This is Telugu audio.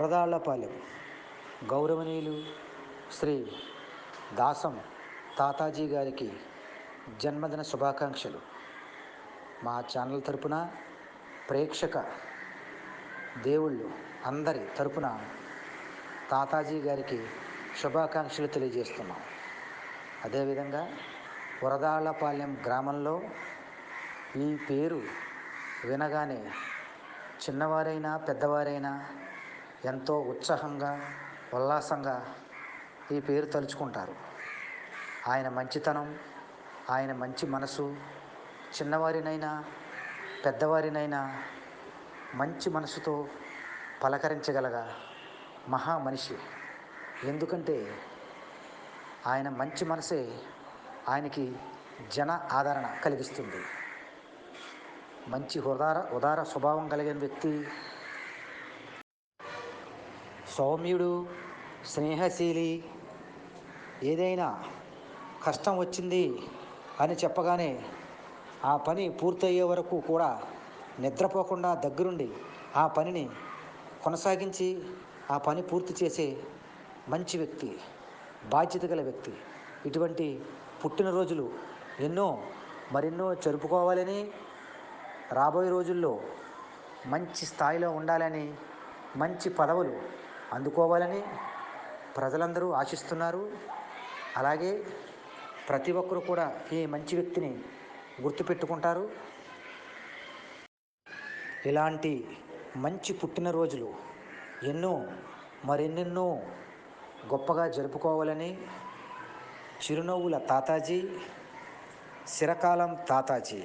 వరదాళ్లపాలెం గౌరవనీయులు శ్రీ దాసం తాతాజీ గారికి జన్మదిన శుభాకాంక్షలు. మా ఛానల్ తరపున ప్రేక్షక దేవుళ్ళు అందరి తరపున తాతాజీ గారికి శుభాకాంక్షలు తెలియజేస్తున్నాం. అదేవిధంగా వరదాళ్లపాలెం గ్రామంలో ఈ పేరు వినగానే చిన్నవారైనా పెద్దవారైనా ఎంతో ఉత్సాహంగా ఉల్లాసంగా ఈ పేరు తలుచుకుంటారు. ఆయన మంచితనం, ఆయన మంచి మనసు చిన్నవారినైనా పెద్దవారినైనా మంచి మనసుతో పలకరించగలగ మహా మనిషి. ఎందుకంటే ఆయన మంచి మనసే ఆయనకి జన ఆదరణ కలిగిస్తుంది. మంచి ఉదార స్వభావం కలిగిన వ్యక్తి, సౌమ్యుడు, స్నేహశీలి. ఏదైనా కష్టం వచ్చింది అని చెప్పగానే ఆ పని పూర్తయ్యే వరకు కూడా నిద్రపోకుండా దగ్గరుండి ఆ పనిని కొనసాగించి ఆ పని పూర్తి చేసే మంచి వ్యక్తి, బాధ్యత గల వ్యక్తి. ఇటువంటి పుట్టినరోజులు మరెన్నో జరుపుకోవాలని, రాబోయే రోజుల్లో మంచి స్థాయిలో ఉండాలని, మంచి పదవులు అందుకోవాలని ప్రజలందరూ ఆశిస్తున్నారు. అలాగే ప్రతి ఒక్కరు కూడా ఈ మంచి వ్యక్తిని గుర్తుపెట్టుకుంటారు. ఇలాంటి మంచి పుట్టినరోజులు మరెన్నెన్నో గొప్పగా జరుపుకోవాలని చిరునవ్వుల తాతాజీ, చిరకాలం తాతాజీ.